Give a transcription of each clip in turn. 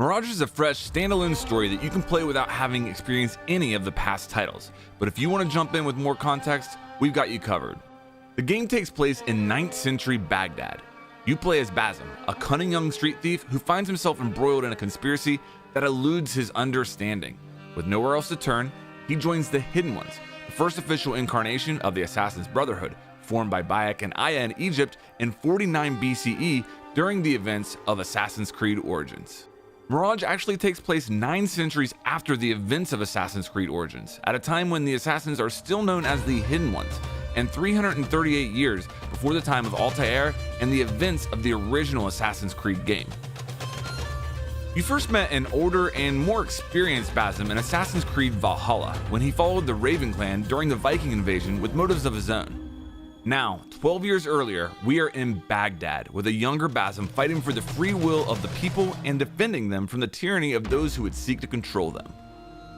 Mirage is a fresh, standalone story that you can play without having experienced any of the past titles, but if you want to jump in with more context, we've got you covered. The game takes place in 9th century Baghdad. You play as Basim, a cunning young street thief who finds himself embroiled in a conspiracy that eludes his understanding. With nowhere else to turn, he joins the Hidden Ones, the first official incarnation of the Assassin's Brotherhood, formed by Bayek and Aya in Egypt in 49 BCE during the events of Assassin's Creed Origins. Mirage actually takes place 9 centuries after the events of Assassin's Creed Origins, at a time when the Assassins are still known as the Hidden Ones, and 338 years before the time of Altair and the events of the original Assassin's Creed game. You first met an older and more experienced Basim in Assassin's Creed Valhalla, when he followed the Raven clan during the Viking invasion with motives of his own. Now, 12 years earlier, we are in Baghdad, with a younger Basim fighting for the free will of the people and defending them from the tyranny of those who would seek to control them.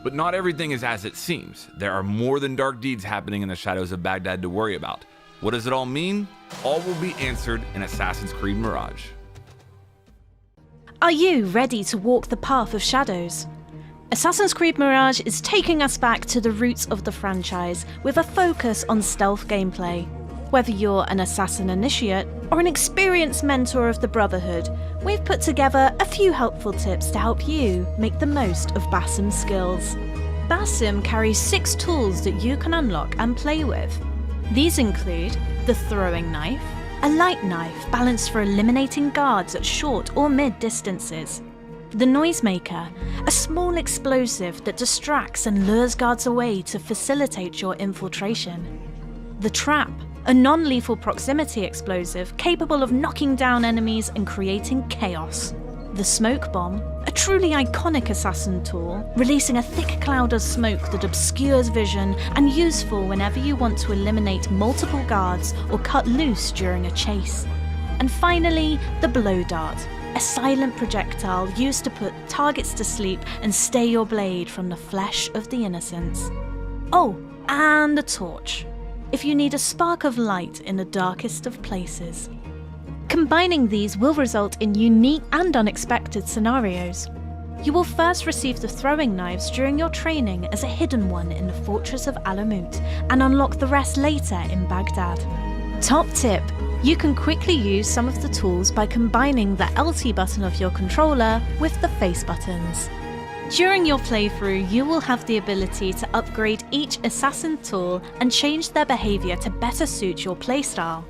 But not everything is as it seems. There are more than dark deeds happening in the shadows of Baghdad to worry about. What does it all mean? All will be answered in Assassin's Creed Mirage. Are you ready to walk the path of shadows? Assassin's Creed Mirage is taking us back to the roots of the franchise with a focus on stealth gameplay. Whether you're an assassin initiate or an experienced mentor of the Brotherhood, we've put together a few helpful tips to help you make the most of Basim's skills. Basim carries 6 tools that you can unlock and play with. These include the throwing knife, a light knife balanced for eliminating guards at short or mid distances, the noisemaker, a small explosive that distracts and lures guards away to facilitate your infiltration, the trap, a non-lethal proximity explosive capable of knocking down enemies and creating chaos, the smoke bomb, a truly iconic assassin tool, releasing a thick cloud of smoke that obscures vision and useful whenever you want to eliminate multiple guards or cut loose during a chase. And finally, the blow dart, a silent projectile used to put targets to sleep and stay your blade from the flesh of the innocents. Oh, and a torch, if you need a spark of light in the darkest of places. Combining these will result in unique and unexpected scenarios. You will first receive the throwing knives during your training as a hidden one in the fortress of Alamut, and unlock the rest later in Baghdad. Top tip: you can quickly use some of the tools by combining the LT button of your controller with the face buttons. During your playthrough, you will have the ability to upgrade each assassin tool and change their behavior to better suit your playstyle.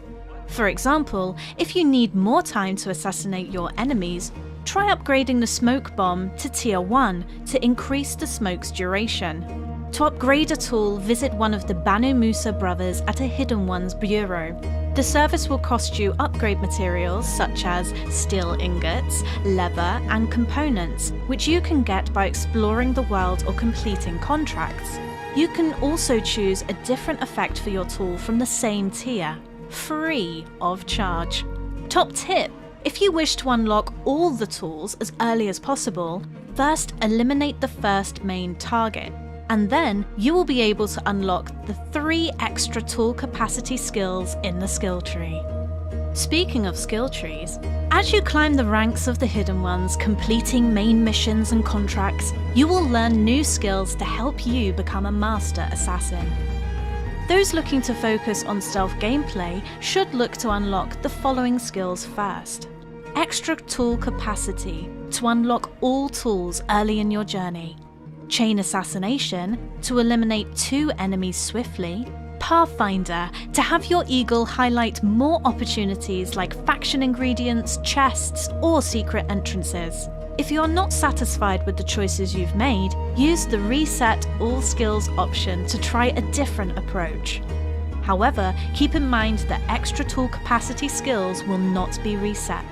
For example, if you need more time to assassinate your enemies, try upgrading the smoke bomb to tier 1 to increase the smoke's duration. To upgrade a tool, visit one of the Banu Musa brothers at a Hidden Ones bureau. The service will cost you upgrade materials such as steel ingots, leather, and components, which you can get by exploring the world or completing contracts. You can also choose a different effect for your tool from the same tier, free of charge. Top tip: if you wish to unlock all the tools as early as possible, first eliminate the first main target, and then you will be able to unlock the 3 extra tool capacity skills in the skill tree. Speaking of skill trees, as you climb the ranks of the Hidden Ones, completing main missions and contracts, you will learn new skills to help you become a master assassin. Those looking to focus on stealth gameplay should look to unlock the following skills first. Extra tool capacity, to unlock all tools early in your journey. Chain assassination, to eliminate 2 enemies swiftly. Pathfinder, to have your eagle highlight more opportunities like faction ingredients, chests, or secret entrances. If you are not satisfied with the choices you've made, use the Reset All Skills option to try a different approach. However, keep in mind that extra tool capacity skills will not be reset.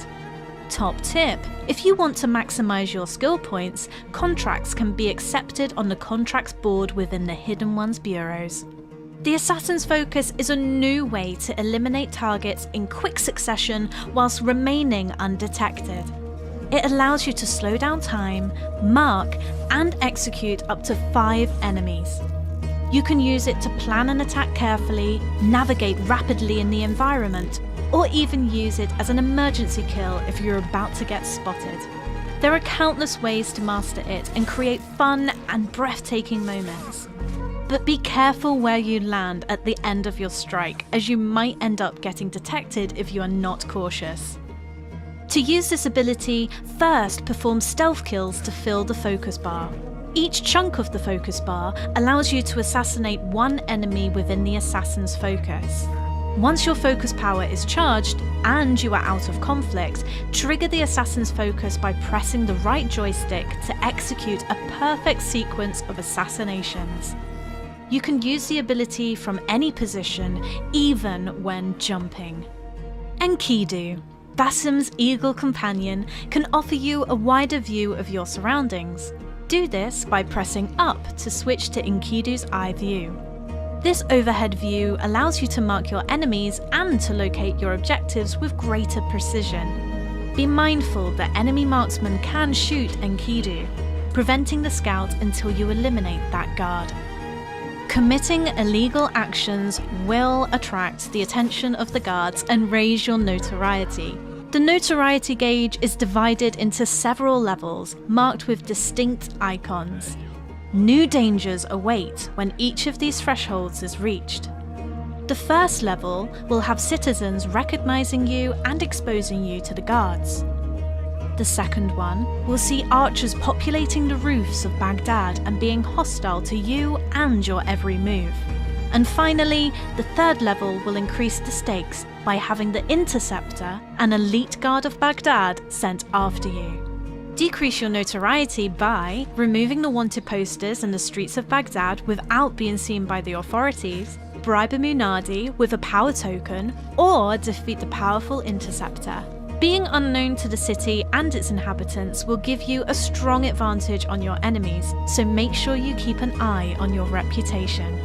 Top tip: if you want to maximize your skill points, contracts can be accepted on the contracts board within the Hidden Ones bureaus. The Assassin's Focus is a new way to eliminate targets in quick succession whilst remaining undetected. It allows you to slow down time, mark, and execute up to 5 enemies. You can use it to plan an attack carefully, navigate rapidly in the environment, or even use it as an emergency kill if you're about to get spotted. There are countless ways to master it and create fun and breathtaking moments. But be careful where you land at the end of your strike, as you might end up getting detected if you are not cautious. To use this ability, first perform stealth kills to fill the focus bar. Each chunk of the focus bar allows you to assassinate one enemy within the assassin's focus. Once your focus power is charged and you are out of conflict, trigger the assassin's focus by pressing the right joystick to execute a perfect sequence of assassinations. You can use the ability from any position, even when jumping. Enkidu, Basim's eagle companion, can offer you a wider view of your surroundings. Do this by pressing up to switch to Enkidu's eye view. This overhead view allows you to mark your enemies and to locate your objectives with greater precision. Be mindful that enemy marksmen can shoot Enkidu, preventing the scout until you eliminate that guard. Committing illegal actions will attract the attention of the guards and raise your notoriety. The notoriety gauge is divided into several levels, marked with distinct icons. New dangers await when each of these thresholds is reached. The first level will have citizens recognizing you and exposing you to the guards. The second one will see archers populating the roofs of Baghdad and being hostile to you and your every move. And finally, the third level will increase the stakes by having the Interceptor, an elite guard of Baghdad, sent after you. Decrease your notoriety by removing the wanted posters in the streets of Baghdad without being seen by the authorities, bribe a Munadi with a power token, or defeat the powerful Interceptor. Being unknown to the city and its inhabitants will give you a strong advantage on your enemies, so make sure you keep an eye on your reputation.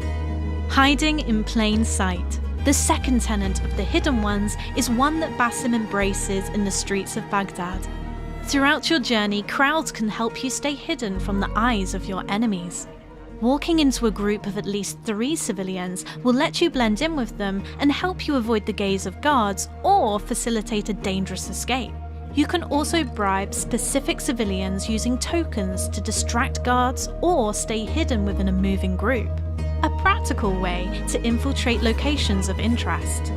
Hiding in plain sight. The second tenet of the Hidden Ones is one that Basim embraces in the streets of Baghdad. Throughout your journey, crowds can help you stay hidden from the eyes of your enemies. Walking into a group of at least 3 civilians will let you blend in with them and help you avoid the gaze of guards or facilitate a dangerous escape. You can also bribe specific civilians using tokens to distract guards or stay hidden within a moving group. A practical way to infiltrate locations of interest.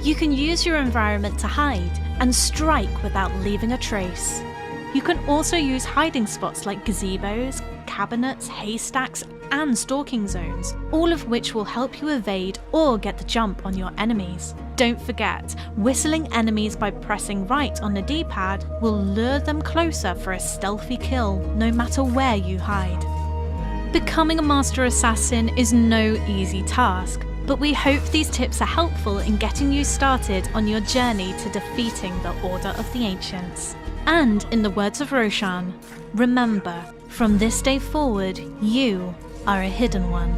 You can use your environment to hide and strike without leaving a trace. You can also use hiding spots like gazebos, cabinets, haystacks, and stalking zones, all of which will help you evade or get the jump on your enemies. Don't forget, whistling enemies by pressing right on the D-pad will lure them closer for a stealthy kill, no matter where you hide. Becoming a master assassin is no easy task, but we hope these tips are helpful in getting you started on your journey to defeating the Order of the Ancients. And in the words of Roshan, remember, from this day forward, you are a hidden one.